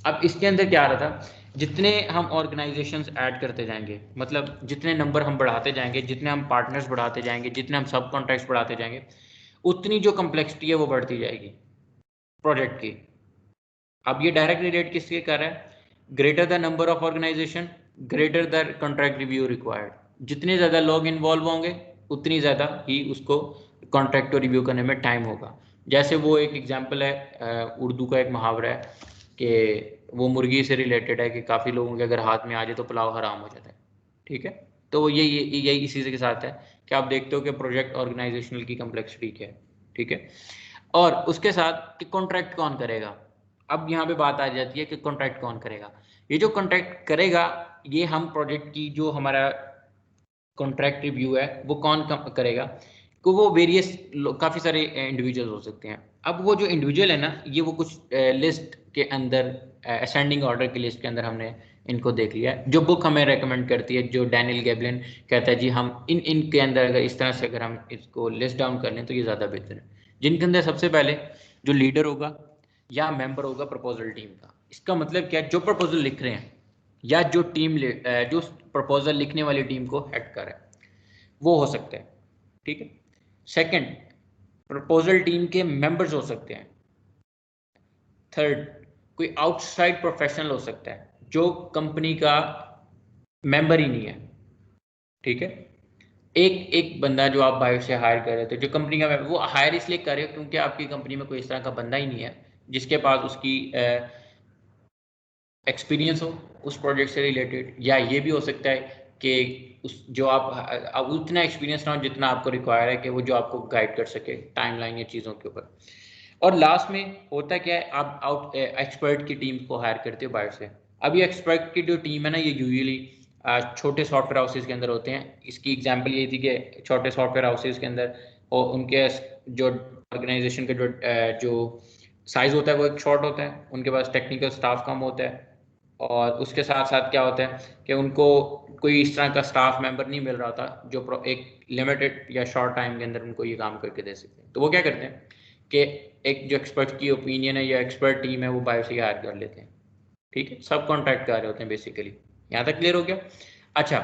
Speaker 1: अब इसके अंदर क्या आ रहा था, जितने हम ऑर्गेनाइजेशंस ऐड करते जाएंगे, मतलब जितने नंबर हम बढ़ाते जाएंगे, जितने हम पार्टनर्स बढ़ाते जाएंगे, जितने हम सब कॉन्ट्रैक्ट्स बढ़ाते जाएंगे, उतनी जो कम्प्लेक्सिटी है वो बढ़ती जाएगी प्रोजेक्ट की। अब ये डायरेक्ट रिलेट किसके कर रहा है, greater the number of organisation greater the contract review required. जितने ज़्यादा लोग इन्वॉल्व होंगे उतनी ज़्यादा ही उसको कॉन्ट्रैक्ट को रिव्यू करने में टाइम होगा। जैसे वो एक एग्जांपल है, उर्दू का एक मुहावरा है कि वो मुर्गी से रिलेटेड है कि काफ़ी लोगों के अगर हाथ में आ जाए तो पुलाव हराम हो जाता है, ठीक है। तो यही इसी के साथ है कि आप देखते हो कि प्रोजेक्ट ऑर्गेनाइजेशनल की कम्प्लेक्सिटी क्या है, ठीक है। और उसके साथ कि कॉन्ट्रैक्ट कौन करेगा। अब यहाँ पे बात आ जाती है कि कॉन्ट्रैक्ट कौन करेगा। ये जो कॉन्ट्रैक्ट करेगा ये हम प्रोजेक्ट की जो हमारा कॉन्ट्रैक्ट रिव्यू है वो कौन करेगा, कि वो वेरियस काफ़ी सारे इंडिविजुअल हो सकते हैं। अब वो जो इंडिविजुअल है ना ये वो कुछ लिस्ट के अंदर असेंडिंग ऑर्डर की लिस्ट के अंदर हमने इनको देख लिया है। जो बुक हमें रेकमेंड करती है, जो डैनियल गैबलिन कहता है जी हम इन के अंदर अगर इस तरह से अगर हम इसको लिस्ट डाउन कर लें तो ये ज़्यादा बेहतर है। जिनके अंदर सबसे पहले जो लीडर होगा या मेंबर होगा प्रपोजल टीम का। इसका मतलब क्या है, जो प्रपोजल लिख रहे हैं या जो जो प्रपोजल लिखने वाली टीम को हेड कर है वो हो सकते हैं, ठीक है। सेकंड, प्रपोजल टीम के मेंबर्स हो सकते हैं। थर्ड, कोई आउटसाइड प्रोफेशनल हो सकता है जो कंपनी का मेंबर ही नहीं है, ठीक है। एक एक बंदा जो आप बाहर से हायर कर रहे थे जो कंपनी का वो हायर इसलिए कर रहे हो क्योंकि आपकी कंपनी में कोई इस तरह का बंदा ही नहीं है जिसके पास उसकी एक्सपीरियंस हो उस प्रोजेक्ट से रिलेटेड। या ये भी हो सकता है कि उस जो आप उतना एक्सपीरियंस ना हो जितना आपको रिक्वायर है कि वो जो आपको गाइड कर सके टाइमलाइन या चीज़ों के ऊपर। और लास्ट में होता क्या है, आप एक्सपर्ट की टीम को हायर करते हो बाहर से, अब ये एक्सपर्ट की जो टीम है ना, ये यूजुअली छोटे सॉफ्टवेयर हाउसेज के अंदर होते हैं। इसकी एग्जांपल ये थी कि छोटे सॉफ्टवेयर हाउसेज के अंदर और उनके जो ऑर्गेनाइजेशन का जो साइज होता है वो एक शॉर्ट होता है, उनके पास टेक्निकल स्टाफ कम होता है, और उसके साथ साथ क्या होता है कि उनको कोई इस तरह का स्टाफ मेंबर नहीं मिल रहा था जो एक लिमिटेड या शॉर्ट टाइम के अंदर उनको ये काम करके दे सकते हैं। तो वो क्या करते हैं कि एक जो एक्सपर्ट की ओपिनियन है या एक्सपर्ट टीम है वो बाहर से हायर कर लेते हैं। ठीक है, सब कॉन्ट्रैक्ट कर रहे होते हैं बेसिकली। यहाँ तक क्लियर हो गया? अच्छा,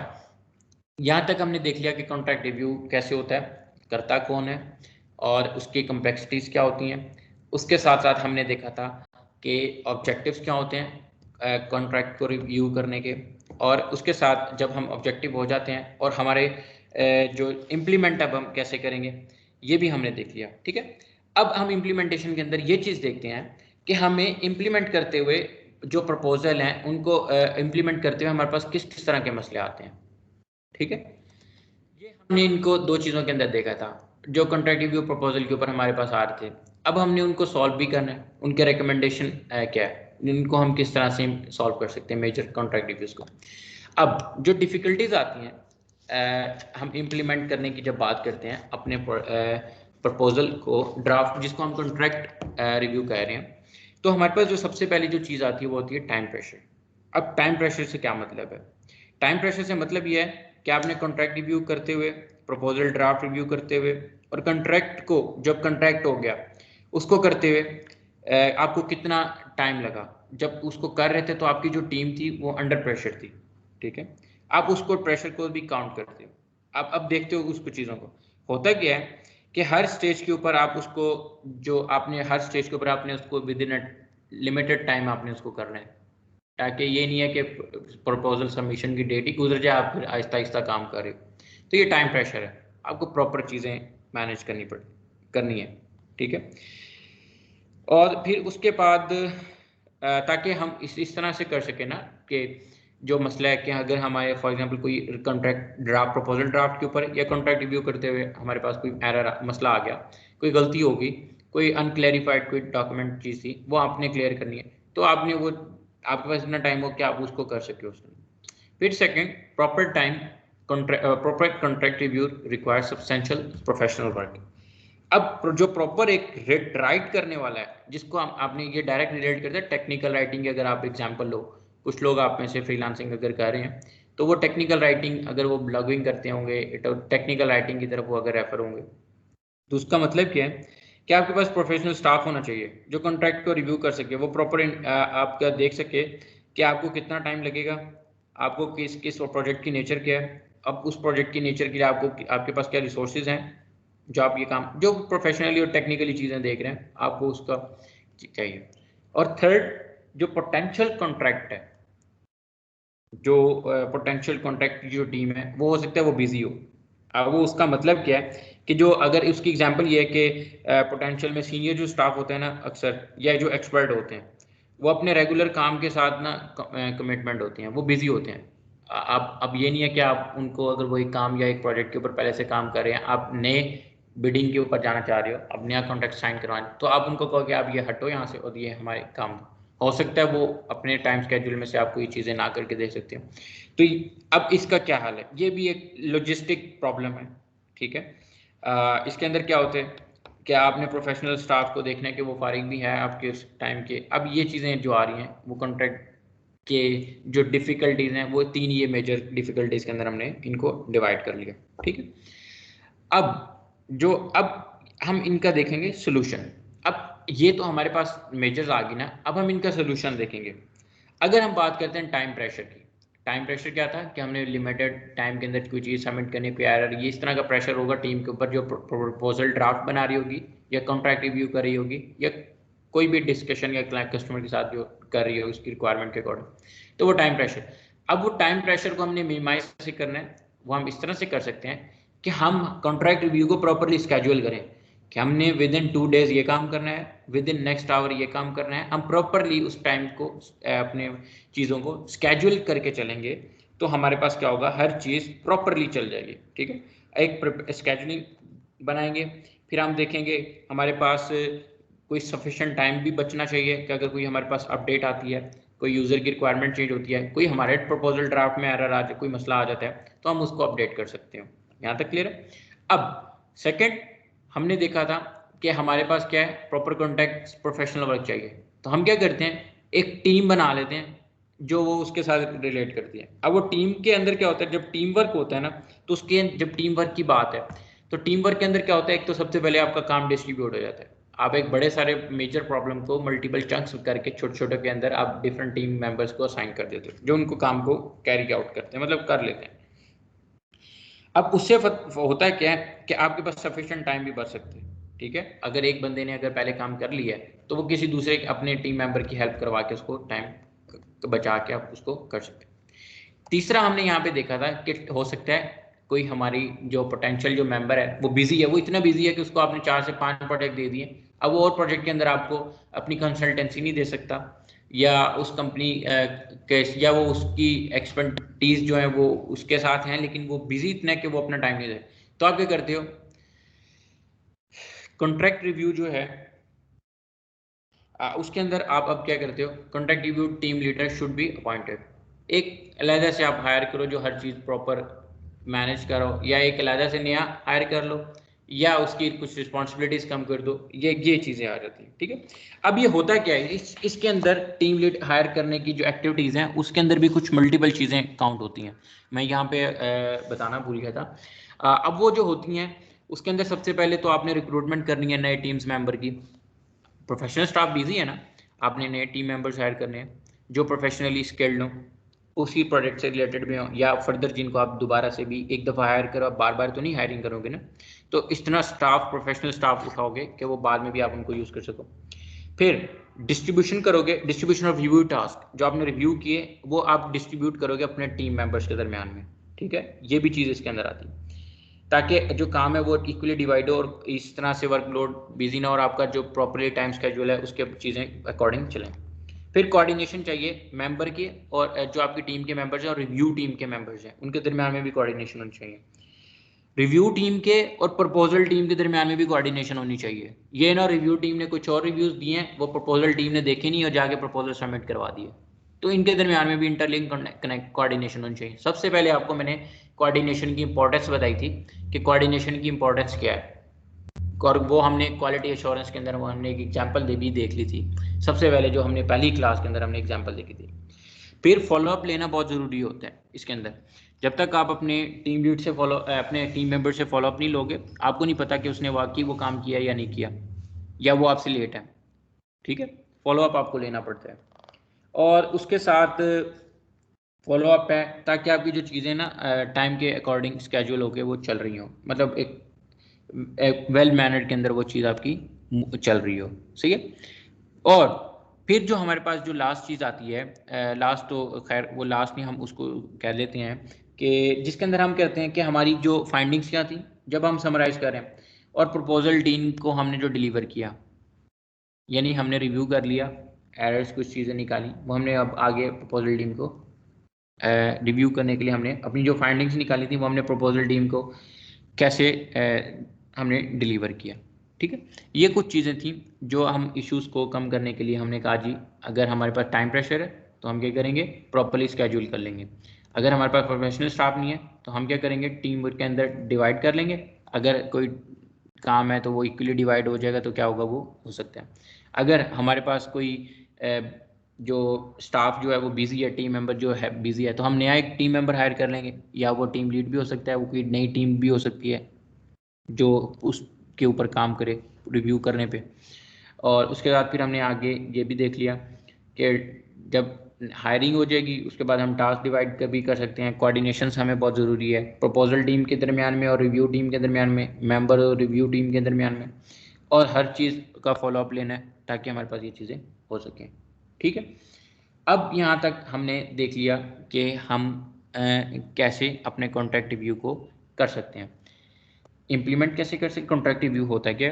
Speaker 1: यहाँ तक हमने देख लिया कि कॉन्ट्रैक्ट रिव्यू कैसे होता है, करता कौन है, और उसकी कम्प्लेक्सिटीज क्या होती हैं। उसके साथ साथ हमने देखा था कि ऑब्जेक्टिव्स क्या होते हैं कॉन्ट्रैक्ट को रिव्यू करने के, और उसके साथ जब हम ऑब्जेक्टिव हो जाते हैं और हमारे जो इम्प्लीमेंट अब हम कैसे करेंगे ये भी हमने देख लिया। ठीक है, अब हम इम्प्लीमेंटेशन के अंदर ये चीज़ देखते हैं कि हमें इम्प्लीमेंट करते हुए जो प्रपोजल हैं उनको इम्प्लीमेंट करते हुए हमारे पास किस किस तरह के मसले आते हैं। ठीक है, ये हमने इनको दो चीज़ों के अंदर देखा था जो कॉन्ट्रैक्ट रिव्यू प्रपोजल के ऊपर हमारे पास आ रहे थे। अब हमने उनको सॉल्व भी करना है, उनके रिकमेंडेशन क्या है, इनको हम किस तरह से सॉल्व कर सकते हैं मेजर कॉन्ट्रैक्ट रिव्यूज़ को। अब जो डिफ़िकल्टीज आती हैं हम इम्प्लीमेंट करने की जब बात करते हैं अपने प्रपोजल को ड्राफ्ट जिसको हम कॉन्ट्रैक्ट रिव्यू कह रहे हैं, तो हमारे पास जो सबसे पहली जो चीज़ आती है वो होती है टाइम प्रेशर। अब टाइम प्रेशर से क्या मतलब है? टाइम प्रेशर से मतलब ये है कि आपने कॉन्ट्रैक्ट रिव्यू करते हुए, प्रपोजल ड्राफ्ट रिव्यू करते हुए, और कॉन्ट्रैक्ट को जब कॉन्ट्रैक्ट हो गया उसको करते हुए आपको कितना टाइम लगा। जब उसको कर रहे थे तो आपकी जो टीम थी वो अंडर प्रेशर थी। ठीक है, आप उसको प्रेशर को भी काउंट करते हो। आप अब देखते हो उसको चीज़ों को। होता क्या है कि हर स्टेज के ऊपर आप उसको जो आपने हर स्टेज के ऊपर आपने उसको with in a limited time आपने उसको करना है, ताकि ये नहीं है कि प्रपोजल सबमिशन की डेट ही गुजर जाए आप फिर आहिस्ता आहिस्ता काम कर रहे हो। तो ये टाइम प्रेशर है, आपको प्रॉपर चीज़ें मैनेज करनी है। ठीक है, और फिर उसके बाद ताकि हम इस तरह से कर सकें ना कि जो मसला है कि अगर हमारे फॉर एग्जांपल कोई कॉन्ट्रैक्ट ड्राफ्ट प्रपोजल ड्राफ्ट के ऊपर या कॉन्ट्रैक्ट रिव्यू करते हुए हमारे पास कोई एरर मसला आ गया, कोई गलती होगी, कोई अनक्लैरिफाइड कोई डॉक्यूमेंट चीज़ थी वो आपने क्लियर करनी है, तो आपने वो आपके पास इतना टाइम हो कि आप उसको कर सके उसमें। फिर second, proper contract review require substantial professional work. अब जो प्रॉपर एक राइट करने वाला है जिसको हम आपने ये डायरेक्ट रिलेट करते हैं टेक्निकल राइटिंग की। अगर आप एग्जांपल लो, कुछ लोग आप में से फ्रीलांसिंग अगर कर रहे हैं तो वो टेक्निकल राइटिंग अगर वो ब्लॉगिंग करते होंगे तो टेक्निकल राइटिंग की तरफ वो अगर रेफर होंगे, तो उसका मतलब क्या है कि आपके पास प्रोफेशनल स्टाफ होना चाहिए जो कॉन्ट्रैक्ट को रिव्यू कर सके, वो प्रॉपर आपका देख सके कि आपको कितना टाइम लगेगा, आपको किस किस प्रोजेक्ट की नेचर क्या है, अब उस प्रोजेक्ट की नेचर के लिए आपके पास क्या रिसोर्सेज हैं, जो आप ये काम जो प्रोफेशनली और टेक्निकली चीज़ें देख रहे हैं आपको उसका चाहिए। और थर्ड, जो पोटेंशियल कॉन्ट्रैक्ट है, जो पोटेंशियल कॉन्ट्रैक्ट की जो टीम है वो हो सकता है वो बिजी हो। अब वो उसका मतलब क्या है कि जो अगर उसकी एग्जांपल ये है कि पोटेंशियल में सीनियर जो स्टाफ होते हैं ना अक्सर, या जो एक्सपर्ट होते हैं, वो अपने रेगुलर काम के साथ ना कमिटमेंट होते हैं, वो बिजी होते हैं। आप अब ये नहीं है कि आप उनको अगर वही काम या एक प्रोजेक्ट के ऊपर पहले से काम कर रहे हैं, आप नए बिडिंग के ऊपर जाना चाह रहे हो, अब नया कॉन्ट्रैक्ट साइन करवाना, तो आप उनको कहो कि आप ये हटो यहाँ से और ये हमारे काम। हो सकता है वो अपने टाइम स्केड्यूल में से आपको ये चीज़ें ना करके दे सकते हो। तो अब इसका क्या हाल है, ये भी एक लॉजिस्टिक प्रॉब्लम है। ठीक है, इसके अंदर क्या होते हैं कि आपने प्रोफेशनल स्टाफ को देखना है कि वो फारिग भी है आपके उस टाइम के। अब ये चीज़ें जो आ रही हैं वो कॉन्ट्रैक्ट के जो डिफ़िकल्टीज़ हैं वो तीन ये मेजर डिफ़िकल्टीज़ के अंदर हमने इनको डिवाइड कर लिया। ठीक है, अब हम इनका देखेंगे सोल्यूशन। अब ये तो हमारे पास मेजर्स आ गई ना, अब हम इनका सोल्यूशन देखेंगे। अगर हम बात करते हैं टाइम प्रेशर की, टाइम प्रेशर क्या था कि हमने लिमिटेड टाइम के अंदर कोई चीज़ सबमिट करने पे एरर, ये इस तरह का प्रेशर होगा टीम के ऊपर जो प्रपोजल ड्राफ्ट बना रही होगी या कॉन्ट्रैक्ट रिव्यू कर रही होगी या कोई भी डिस्कशन या क्लाइंट कस्टमर के साथ जो कर रही होगी उसकी रिक्वायरमेंट के अकॉर्डिंग, तो वो टाइम प्रेशर। अब वो टाइम प्रेशर को हमने मिनिमाइज से करना है, वो हम इस तरह से कर सकते हैं कि हम कॉन्ट्रैक्ट रिव्यू को प्रॉपरली स्केड्यूल करें कि हमने विद इन 2 डेज ये काम करना है, विद इन नेक्स्ट आवर ये काम करना है। हम प्रॉपरली उस टाइम को अपने चीज़ों को स्केड्यूल करके चलेंगे तो हमारे पास क्या होगा, हर चीज़ प्रॉपरली चल जाएगी। ठीक है, एक स्केड्यूलिंग बनाएंगे, फिर हम देखेंगे हमारे पास कोई सफिशेंट टाइम भी बचना चाहिए कि अगर कोई हमारे पास अपडेट आती है कोई यूज़र की रिक्वायरमेंट चेंज होती है, कोई हमारे प्रपोजल ड्राफ्ट में एरर आ जाए, कोई मसला आ जाता है, तो हम उसको अपडेट कर सकते हैं। यहाँ तक क्लियर है? अब सेकंड हमने देखा था कि हमारे पास क्या है, प्रॉपर कॉन्टैक्ट प्रोफेशनल वर्क चाहिए, तो हम क्या करते हैं, एक टीम बना लेते हैं जो वो उसके साथ रिलेट करती है। अब वो टीम के अंदर क्या होता है, जब टीम वर्क होता है ना, तो उसके जब टीम वर्क की बात है, तो टीम वर्क के अंदर क्या होता है, एक तो सबसे पहले आपका काम डिस्ट्रीब्यूट हो जाता है। आप एक बड़े सारे मेजर प्रॉब्लम को मल्टीपल चंक्स करके छोटे छोटे के अंदर आप डिफरेंट टीम मेंबर्स को असाइन कर देते हो, जो उनको काम को कैरी आउट करते हैं, मतलब कर लेते हैं। अब उससे होता है क्या है कि आपके पास सफिशिएंट टाइम भी बच सकते हैं। ठीक है, अगर एक बंदे ने अगर पहले काम कर लिया है तो वो किसी दूसरे अपने टीम मेंबर की हेल्प करवा के उसको टाइम बचा के आप उसको कर सकते हैं। तीसरा हमने यहाँ पे देखा था कि हो सकता है कोई हमारी जो पोटेंशियल जो मेंबर है वो बिजी है, वो इतना बिजी है कि उसको आपने 4 से 5 प्रोजेक्ट दे दिए, अब वो और प्रोजेक्ट के अंदर आपको अपनी कंसल्टेंसी नहीं दे सकता, या उस कंपनी के, या वो उसकी एक्सपर्टीज जो है वो उसके साथ हैं, लेकिन वो बिजी इतना है कि वो अपना टाइम नहीं दे, तो आप क्या करते हो, कॉन्ट्रैक्ट रिव्यू जो है उसके अंदर आप अब क्या करते हो, contract review team leader should be appointed. एक अलहदा से आप हायर करो जो हर चीज़ प्रॉपर मैनेज करो, या एक अलहदा से नया हायर कर लो, या उसकी कुछ रिस्पॉन्सिबिलिटीज कम कर दो, ये चीज़ें आ जाती हैं। ठीक है, अब ये होता क्या है, इसके अंदर टीम लीड हायर करने की जो एक्टिविटीज़ हैं उसके अंदर भी कुछ मल्टीपल चीज़ें काउंट होती हैं, मैं यहाँ पे बताना भूल गया था। अब वो जो होती हैं उसके अंदर सबसे पहले तो आपने रिक्रूटमेंट करनी है नए टीम्स मेंबर की। प्रोफेशनल स्टाफ बिजी है ना, आपने नए टीम मेंबर्स हायर करने हैं जो प्रोफेशनली स्किल्ड हो, उसी प्रोजेक्ट से रिलेटेड भी हो, या फर्दर जिनको आप दोबारा से भी एक दफ़ा हायर करो, आप बार बार तो नहीं हायरिंग करोगे ना, तो इस तरह स्टाफ प्रोफेशनल स्टाफ उठाओगे कि वो बाद में भी आप उनको यूज़ कर सको। फिर डिस्ट्रीब्यूशन करोगे, डिस्ट्रीब्यूशन ऑफ रिव्यू टास्क, जो आपने रिव्यू किए वो आप डिस्ट्रीब्यूट करोगे अपने टीम मेंबर्स के दरमियान में। ठीक है, ये भी चीज़ इसके अंदर आती है ताकि जो काम है वो इक्वली डिवाइड हो और इस तरह से वर्कलोड बिजी ना, और आपका जो प्रॉपरली टाइम स्केड्यूल है उसके चीज़ें अकॉर्डिंग चलें। फिर कोऑर्डिनेशन चाहिए मेंबर की, और जो आपकी टीम के मेंबर्स हैं और रिव्यू टीम के मेंबर्स हैं उनके दरमियान में भी कोऑर्डिनेशन होनी चाहिए। रिव्यू टीम के और प्रपोजल टीम के दरमियान में भी कोऑर्डिनेशन होनी चाहिए। ये ना रिव्यू टीम ने कुछ और रिव्यूज़ दिए हैं, वो प्रपोजल टीम ने देखे नहीं और जाके प्रपोजल सबमिट करवा दिए, तो इनके दरमियान में भी इंटरलिंक कनेक्ट कोऑर्डिनेशन होनी चाहिए। सबसे पहले आपको मैंने कोऑर्डिनेशन की इंपॉर्टेंस बताई थी कि कोऑर्डिनेशन की इंपॉर्टेंस क्या है, और वो हमने क्वालिटी एश्योरेंस के अंदर वो हमने एक एग्जांपल भी देख ली थी सबसे पहले, जो हमने पहली क्लास के अंदर हमने एग्जांपल देखी थी। फिर फॉलोअप लेना बहुत ज़रूरी होता है इसके अंदर। जब तक आप अपने टीम लीड से अपने टीम मेंबर से फॉलोअप नहीं लोगे, आपको नहीं पता कि उसने वाकई वो काम किया या नहीं किया, या वो आपसे लेट है। ठीक है, फॉलोअप आपको लेना पड़ता है, और उसके साथ फॉलोअप है ताकि आपकी जो चीज़ें ना टाइम के अकॉर्डिंग स्केड्यूल होके वो चल रही हो, मतलब एक वेल मैनर्ड के अंदर वो चीज़ आपकी चल रही हो। सही है, और फिर जो हमारे पास जो लास्ट चीज़ आती है, लास्ट तो खैर वो लास्ट नहीं, हम उसको कह लेते हैं कि जिसके अंदर हम कहते हैं कि हमारी जो फाइंडिंग्स क्या थी जब हम समराइज़ करें, और प्रपोजल टीम को हमने जो डिलीवर किया, यानी हमने रिव्यू कर लिया, एरर्स कुछ चीज़ें निकाली, वो हमने अब आगे प्रपोजल टीम को रिव्यू करने के लिए हमने अपनी जो फाइंडिंग्स निकाली थी वो हमने प्रपोजल टीम को कैसे हमने डिलीवर किया। ठीक है, ये कुछ चीज़ें थी जो हम इश्यूज़ को कम करने के लिए हमने कहा जी अगर हमारे पास टाइम प्रेशर है तो हम क्या करेंगे, प्रॉपर्ली स्केड्यूल कर लेंगे। अगर हमारे पास प्रोफेशनल स्टाफ नहीं है तो हम क्या करेंगे, टीम वर्क के अंदर डिवाइड कर लेंगे। अगर कोई काम है तो वो इक्वली डिवाइड हो जाएगा, तो क्या होगा, वो हो सकता है। अगर हमारे पास कोई जो स्टाफ जो है वो बिजी है, टीम मेंबर जो है बिजी है, तो हम नया एक टीम मेंबर हायर कर लेंगे, या वो टीम लीड भी हो सकता है, वो कोई नई टीम भी हो सकती है जो उसके ऊपर काम करे रिव्यू करने पे। और उसके बाद फिर हमने आगे ये भी देख लिया कि जब हायरिंग हो जाएगी उसके बाद हम टास्क डिवाइड भी कर सकते हैं। कोऑर्डिनेशन हमें बहुत ज़रूरी है प्रपोजल टीम के दरमियान में और रिव्यू टीम के दरमियान में, मेंबर और रिव्यू टीम के दरमियान में, और हर चीज़ का फॉलोअप लेना है ताकि हमारे पास ये चीज़ें हो सकें। ठीक है, अब यहाँ तक हमने देख लिया कि हम कैसे अपने कॉन्ट्रैक्ट रिव्यू को कर सकते हैं, इम्प्लीमेंट कैसे कर सकते। कॉन्ट्रैक्ट रिव्यू होता है क्या,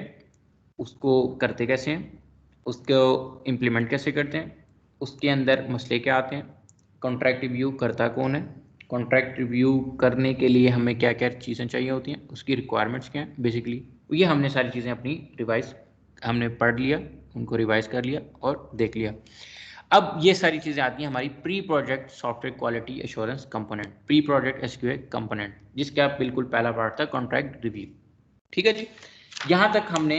Speaker 1: उसको करते कैसे हैं, उसको इम्प्लीमेंट कैसे करते हैं, उसके अंदर मसले क्या आते हैं, कॉन्ट्रैक्ट रिव्यू करता कौन है, कॉन्ट्रैक्ट रिव्यू करने के लिए हमें क्या क्या चीज़ें चाहिए होती हैं, उसकी रिक्वायरमेंट्स क्या हैं बेसिकली, ये हमने सारी चीज़ें अपनी रिवाइज हमने पढ़ लिया, उनको रिवाइज कर लिया और देख लिया। अब ये सारी चीजें आती हैं हमारी pre project software quality assurance component, pre project SQA component, जिसका बिल्कुल पहला पार्ट था कॉन्ट्रैक्ट रिव्यू। ठीक है जी, यहां तक हमने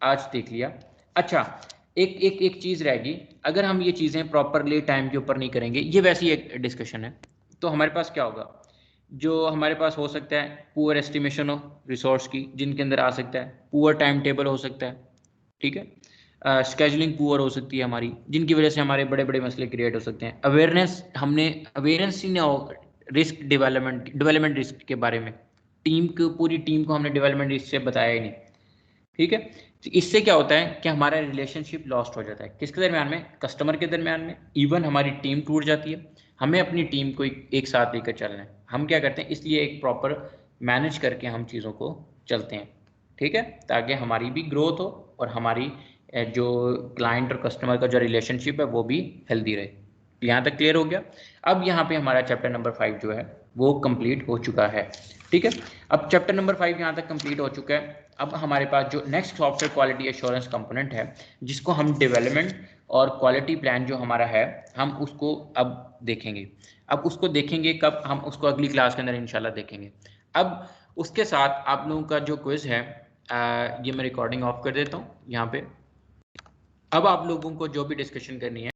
Speaker 1: आज देख लिया। अच्छा, एक चीज रहेगी, अगर हम ये चीजें प्रॉपरली टाइम के ऊपर नहीं करेंगे, ये वैसी एक डिस्कशन है, तो हमारे पास क्या होगा, जो हमारे पास हो सकता है पुअर एस्टिमेशन हो रिसोर्स की, जिनके अंदर आ सकता है पुअर टाइम टेबल हो सकता है, ठीक है, स्केजुलिंग पुअर हो सकती है हमारी, जिनकी वजह से हमारे बड़े बड़े मसले क्रिएट हो सकते हैं। अवेयरनेस, हमने अवेयरनेस ही ना हो रिस्क डेवलपमेंट रिस्क के बारे में, टीम को, पूरी टीम को हमने डेवलपमेंट रिस्क से बताया ही नहीं। ठीक है, तो इससे क्या होता है कि हमारा रिलेशनशिप लॉस्ट हो जाता है, किसके दरमियान में, कस्टमर के दरमियान में, इवन हमारी टीम टूट जाती है। हमें अपनी टीम को एक साथ लेकर चलना है, हम क्या करते हैं, इसलिए एक प्रॉपर मैनेज करके हम चीज़ों को चलते हैं। ठीक है, ताकि हमारी भी ग्रोथ हो और हमारी जो क्लाइंट और कस्टमर का जो रिलेशनशिप है वो भी हेल्दी रहे। यहाँ तक क्लियर हो गया। अब यहाँ पे हमारा चैप्टर नंबर 5 जो है वो कंप्लीट हो चुका है। ठीक है, अब चैप्टर नंबर 5 यहाँ तक कंप्लीट हो चुका है। अब हमारे पास जो next software quality assurance component है, जिसको हम डेवलपमेंट और क्वालिटी प्लान जो हमारा है, हम उसको अब देखेंगे। अब उसको देखेंगे कब, हम उसको अगली क्लास के अंदर इंशाल्लाह देखेंगे। अब उसके साथ आप लोगों का जो क्विज है, ये मैं रिकॉर्डिंग ऑफ कर देता हूँ यहाँ पे। अब आप लोगों को जो भी डिस्कशन करनी है